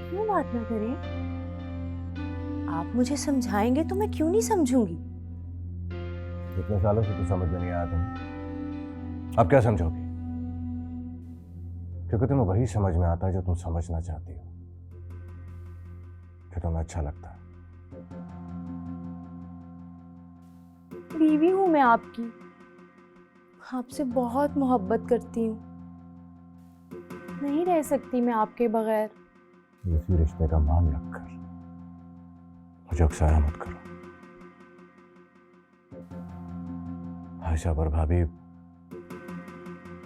क्यों बात ना करें? आप मुझे समझाएंगे तो मैं क्यों नहीं समझूंगी। इतने सालों से तो समझ में नहीं आया तुम्हें, अब क्या समझोगी? क्योंकि तुम्हें वही समझ में आता है जो तुम समझना चाहती हो, जो तुम्हें अच्छा लगता है। बीवी हूं मैं आपकी, आपसे बहुत मोहब्बत करती हूँ। नहीं रह सकती मैं आपके बगैर। इसी रिश्ते का मान रखकर मुझे उकसाया मत करो। भाई साहब और भाभी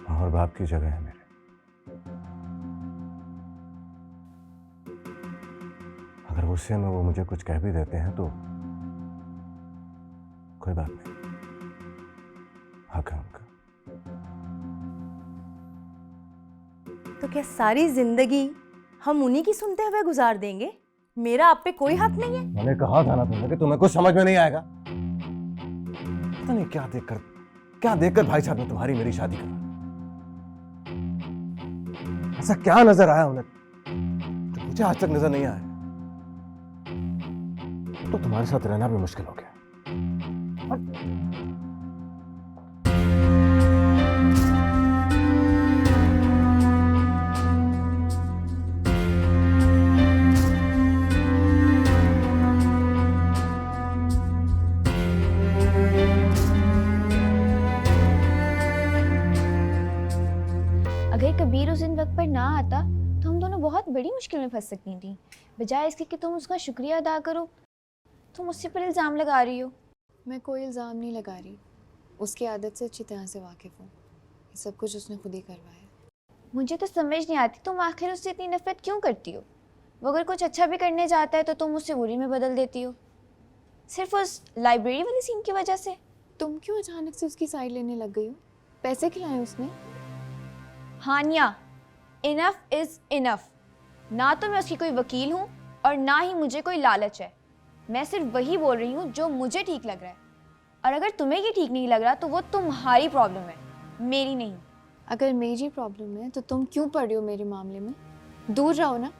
माँ और बाप की जगह है मेरे। अगर गुस्से में वो मुझे कुछ कह भी देते हैं तो कोई बात नहीं, हक है उनका। तो क्या सारी जिंदगी हम उन्हीं की सुनते हुए गुजार देंगे? मेरा आप पे कोई हक नहीं है? मैंने कहा था ना तुम्हें कि तुम्हें कुछ समझ में नहीं आएगा। पता नहीं क्या देखकर भाई साहब ने तुम्हारी मेरी शादी करा। ऐसा क्या नजर आया उन्हें जो मुझे आज तक नजर नहीं आया? तो तुम्हारे साथ रहना भी मुश्किल हो गया। अगर कबीर उस दिन वक्त पर ना आता तो हम दोनों बहुत बड़ी मुश्किल में फंस सकती थी। बजाय इसके कि तुम उसका शुक्रिया अदा करो, तुम उससे पर इल्ज़ाम लगा रही हो। मैं कोई इल्ज़ाम नहीं लगा रही, उसकी आदत से अच्छी तरह से वाकिफ़ हूँ। ये सब कुछ उसने खुद ही करवाया। मुझे तो समझ नहीं आती तुम आखिर उससे इतनी नफरत क्यों करती हो। वो अगर कुछ अच्छा भी करने जाता है तो तुम उससे बुरी में बदल देती हो, सिर्फ उस लाइब्रेरी वाली सीन की वजह से। तुम क्यों अचानक से उसकी साइड लेने लग गई हो? पैसे खिलाए उसने? हानिया, इनफ इज़ इनफ। ना तो मैं उसकी कोई वकील हूँ और ना ही मुझे कोई लालच है। मैं सिर्फ वही बोल रही हूँ जो मुझे ठीक लग रहा है, और अगर तुम्हें ये ठीक नहीं लग रहा तो वो तुम्हारी प्रॉब्लम है, मेरी नहीं। अगर मेरी प्रॉब्लम है तो तुम क्यों पड़ रही हो मेरे मामले में? दूर रहो ना,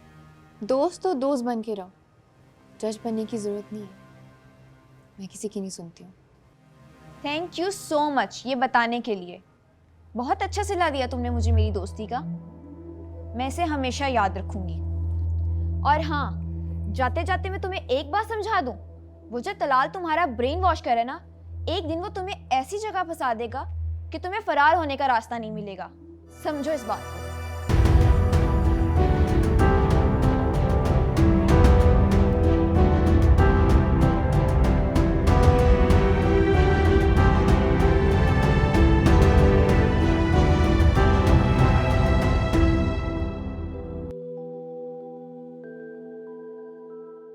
दोस्त तो दोस्त बन के रहो। जज बनने की ज़रूरत नहीं है, मैं किसी की नहीं सुनती हूँ। थैंक यू सो मच ये बताने के लिए। बहुत अच्छा सिला दिया तुमने मुझे मेरी दोस्ती का, मैं इसे हमेशा याद रखूंगी। और हाँ, जाते जाते मैं तुम्हें एक बात समझा दूं, वो जो तलाल तुम्हारा ब्रेन वॉश करे ना, एक दिन वो तुम्हें ऐसी जगह फंसा देगा कि तुम्हें फरार होने का रास्ता नहीं मिलेगा। समझो इस बात को।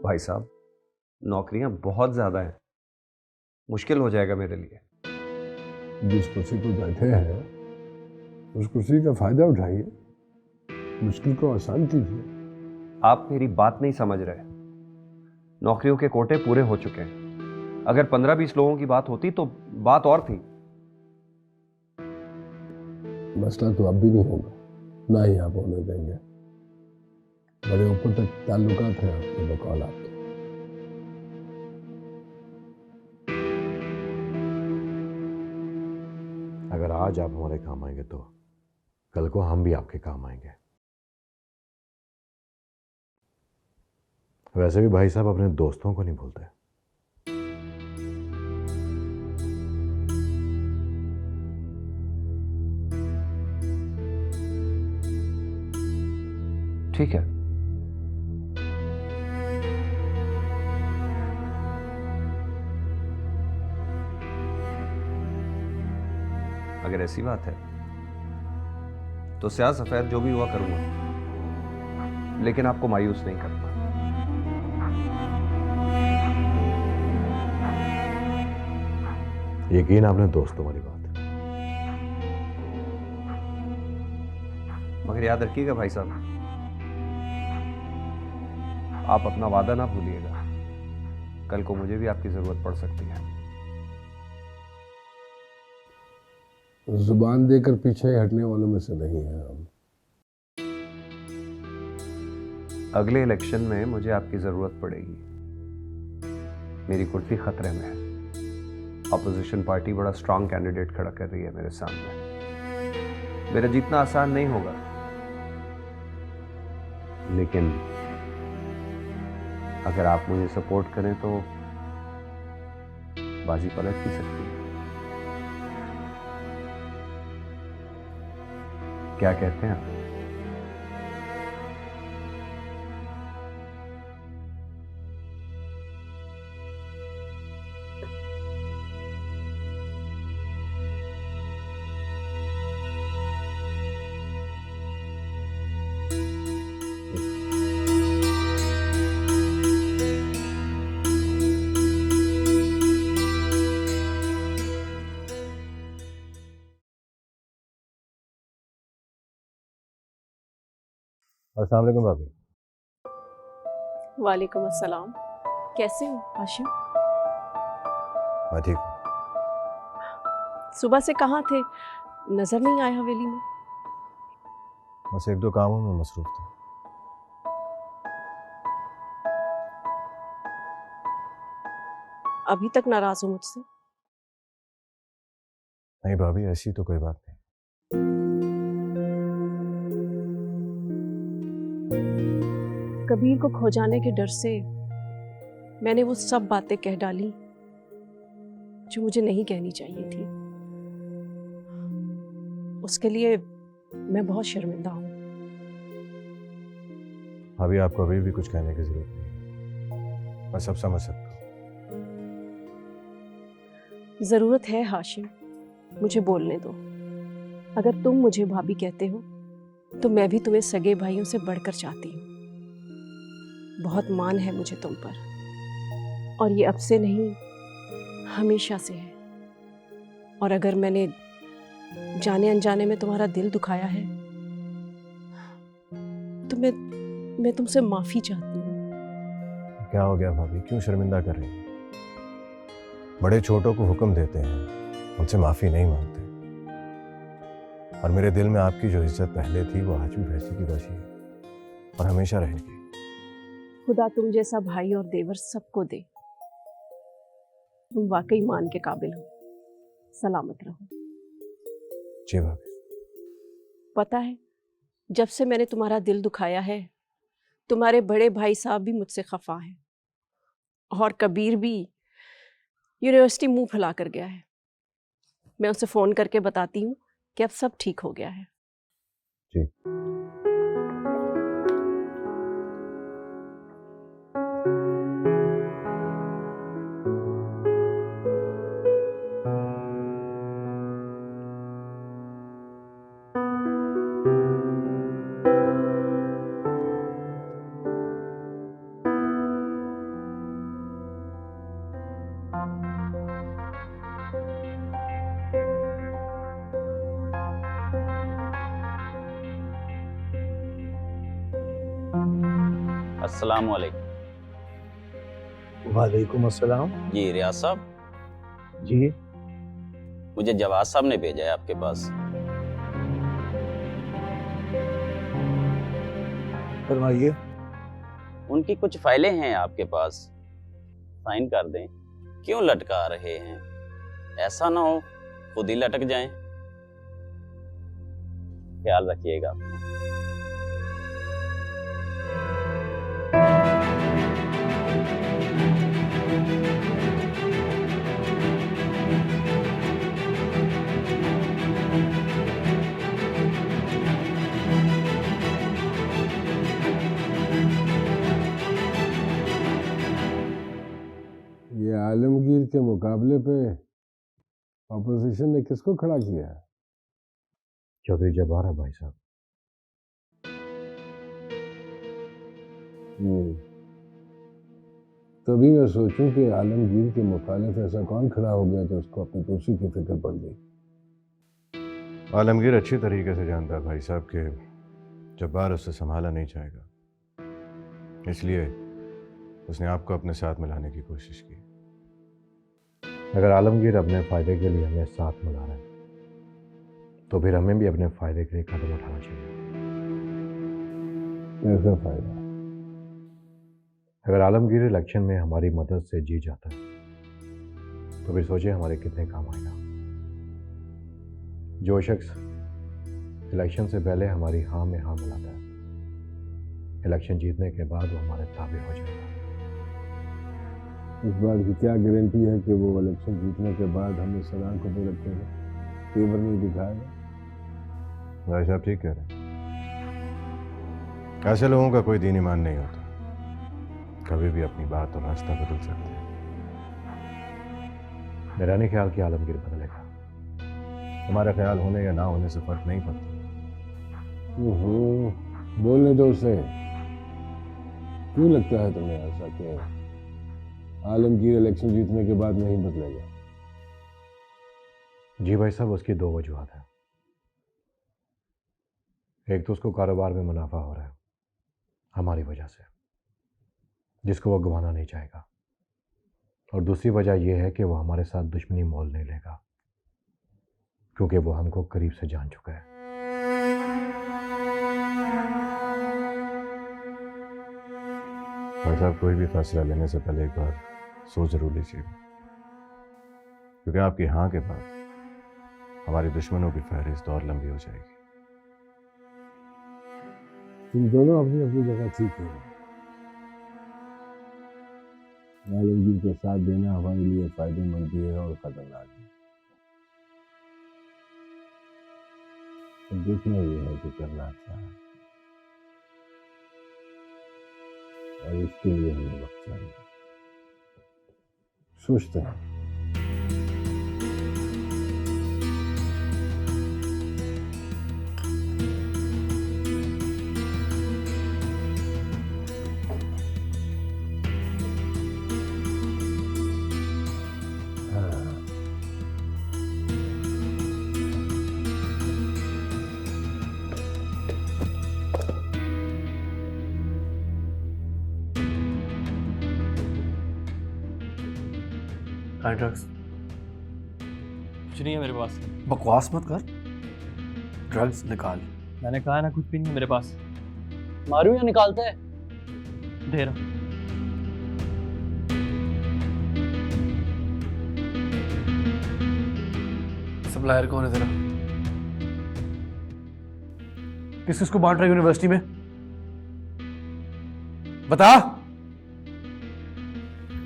भाई साहब, नौकरियां बहुत ज़्यादा हैं, मुश्किल हो जाएगा मेरे लिए। जिस कुर्सी पर बैठे हैं उस कुर्सी का फायदा उठाइए, मुश्किल को आसान कीजिए। आप मेरी बात नहीं समझ रहे। नौकरियों के कोटे पूरे हो चुके हैं। अगर 15-20 लोगों की बात होती तो बात और थी। मसला तो अब भी नहीं होगा, ना ही आप होने देंगे। बड़े ऊपर तक ताल्लुकात हैं आपके बकौल आपके। अगर आज आप हमारे काम आएंगे तो कल को हम भी आपके काम आएंगे। वैसे भी भाई साहब अपने दोस्तों को नहीं भूलते। ठीक है, अगर ऐसी बात है तो स्याह सफेद जो भी हुआ करूंगा, लेकिन आपको मायूस नहीं करूंगा। यकीन आपने दोस्तों वाली बात। मगर याद रखिएगा भाई साहब, आप अपना वादा ना भूलिएगा। कल को मुझे भी आपकी जरूरत पड़ सकती है। जुबान देकर पीछे हटने वालों में से नहीं है हम। अगले इलेक्शन में मुझे आपकी जरूरत पड़ेगी। मेरी कुर्सी खतरे में है। अपोजिशन पार्टी बड़ा स्ट्रांग कैंडिडेट खड़ा कर रही है मेरे सामने। मेरा जीतना आसान नहीं होगा, लेकिन अगर आप मुझे सपोर्ट करें तो बाजी पलट भी सकती है। क्या कहते हैं आप? अस्सलाम वालेकुम भाभी। वालेकुम अस्सलाम। कैसे हो हाशिम? मैं ठीक हूँ। सुबह से कहाँ थे? नजर नहीं आए हवेली में। बस एक दो कामों में मसरूफ था। अभी तक नाराज हो मुझसे? नहीं भाभी, ऐसी तो कोई बात नहीं। कबीर को खो जाने के डर से मैंने वो सब बातें कह डाली जो मुझे नहीं कहनी चाहिए थी। उसके लिए मैं बहुत शर्मिंदा हूँ। भाभी, आपको अभी भी कुछ कहने की जरूरत नहीं, मैं सब समझ सकता हूँ। जरूरत है हाशिम, मुझे बोलने दो। अगर तुम मुझे भाभी कहते हो तो मैं भी तुम्हें सगे भाइयों से बढ़कर चाहती हूँ। बहुत मान है मुझे तुम पर, और ये अब से नहीं हमेशा से है। और अगर मैंने जाने अनजाने में तुम्हारा दिल दुखाया है तो मैं तुमसे माफी चाहती हूँ। क्या हो गया भाभी, क्यों शर्मिंदा कर रही हैं? बड़े छोटों को हुक्म देते हैं, उनसे माफी नहीं मांगते। और मेरे दिल में आपकी जो इज्जत पहले थी वो आज भी वैसी की वैसी है और हमेशा रहेगी। खुदा तुम जैसा भाई और देवर सबको दे। तुम वाकई मान के काबिल हो। सलामत रहो। जी भाभी। पता है, जब से मैंने तुम्हारा दिल दुखाया है, तुम्हारे बड़े भाई साहब भी मुझसे खफा हैं और कबीर भी यूनिवर्सिटी मुंह फैला कर गया है। मैं उसे फोन करके बताती हूँ कि अब सब ठीक हो गया है। जी। अस्सलाम वालेकुम। वालेकुम अस्सलाम। जी रियाज साहब, जी मुझे जवाद साहब ने भेजा है आपके पास। फरमाइए। उनकी कुछ फाइलें हैं आपके पास, साइन कर दें। क्यों लटका रहे हैं? ऐसा ना हो खुद ही लटक जाएं। ख्याल रखिएगा। ये आलमगीर के मुकाबले पे अपोजिशन ने किसको खड़ा किया है? चौधरी जब्बार है भाई साहब। तभी मैं सोचूं कि आलमगीर के मुखालिफ ऐसा कौन खड़ा हो गया कि उसको अपनी कुर्सी की फिक्र पड़ गई। आलमगीर अच्छी तरीके से जानता है भाई साहब कि जब्बार उससे संभाला नहीं जाएगा, इसलिए उसने आपको अपने साथ मिलाने की कोशिश की। अगर आलमगीर अपने फायदे के लिए हमें साथ मिला रहा है तो फिर हमें भी अपने फायदे के लिए कदम उठाना चाहिए। ऐसा फायदा अगर आलमगीर इलेक्शन में हमारी मदद से जीत जाता है तो फिर सोचिए हमारे कितने काम आएगा। जो शख्स इलेक्शन से पहले हमारी हाँ में हाँ मिलाता है, इलेक्शन जीतने के बाद वो हमारे ताबे हो जाएगा। इस बात की क्या गारंटी है कि वो इलेक्शन जीतने के बाद हमें सलाम को नहीं रखेगा, तेवर नहीं दिखाएगा? भाई साहब ठीक कह रहे हैं। ऐसे लोगों का कोई दीन ईमान नहीं होता, कभी भी अपनी बात और रास्ता बदल सकते हैं। मेरा नहीं ख्याल कि आलमगीर बदलेगा। हमारा ख्याल होने या ना होने से फर्क नहीं पड़ता। बोलने दो उसे। क्यों लगता है तुम्हें ऐसा कि आलमगीर इलेक्शन जीतने के बाद नहीं बदलेगा? जी भाई साहब, उसकी दो वजूहत है। एक तो उसको कारोबार में मुनाफा हो रहा है हमारी वजह से, जिसको वो गंवाना नहीं चाहेगा। और दूसरी वजह यह है कि वो हमारे साथ दुश्मनी मोल नहीं लेगा, क्योंकि वो हमको करीब से जान चुका है। भाई साहब, कोई भी फैसला लेने से पहले एक बार सोच जरूर लीजिएगा, क्योंकि आपकी हाँ के बाद हमारे दुश्मनों की फहरिस्त और लंबी हो जाएगी। तुम दोनों अपनी अपनी जगह ठीक है। आलमगीर के साथ देना हमारे लिए फायदेमंद भी है और खतरनाक भी। तो देखना ये है कि करना क्या है, और इसके लिए हमें वक्त चाहिए। सोचते हैं। ड्रग्स कुछ नहीं है मेरे पास। बकवास मत कर, ड्रग्स निकाल। मैंने कहा ना कुछ भी नहीं है मेरे पास। मारू या निकालते है? दे रहा। सप्लायर कौन है तेरा? किस किसको बांट रहा है यूनिवर्सिटी में? बता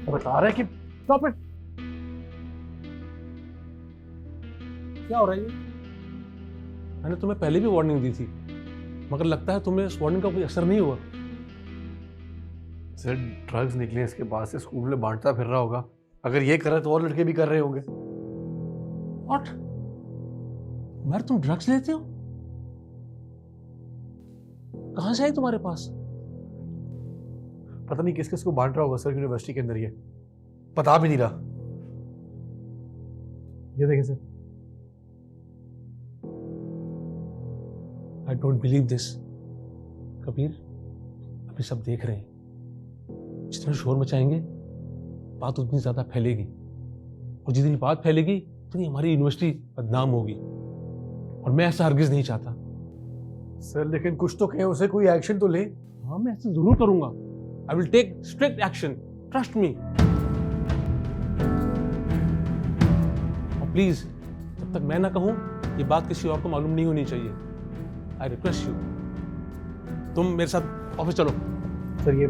रहा है कि स्टॉप इट। क्या हो रहा है ये? मैंने तुम्हें पहले भी वार्निंग दी थी, मगर लगता है तुम्हें इस वार्निंग का कोई असर नहीं हुआ। सर, ड्रग्स निकले इसके बाद से स्कूल में बांटता फिर रहा होगा। अगर ये कर रहे तो और लड़के भी कर रहे होंगे। व्हाट? मैर, तुम ड्रग्स लेते हो? कहां से आई तुम्हारे पास? पता नहीं किस किस को बांट रहा होगा सर यूनिवर्सिटी के अंदर। ये पता भी नहीं रहा। ये देखें sir, I don't believe this। Kabir, अभी सब देख रहे हैं। जितना शोर मचाएंगे बात उतनी ज्यादा फैलेगी, और जितनी बात फैलेगी उतनी हमारी यूनिवर्सिटी बदनाम होगी, और मैं ऐसा हरगिज नहीं चाहता। सर, लेकिन कुछ तो कहें, उसे कोई एक्शन तो ले। हाँ, मैं ऐसा जरूर करूंगा। I will take strict action, trust me. और प्लीज, जब तक मैं ना कहूं ये बात किसी और को मालूम नहीं होनी चाहिए। I request you. तुम मेरे साथ ऑफिस चलो। सर, ये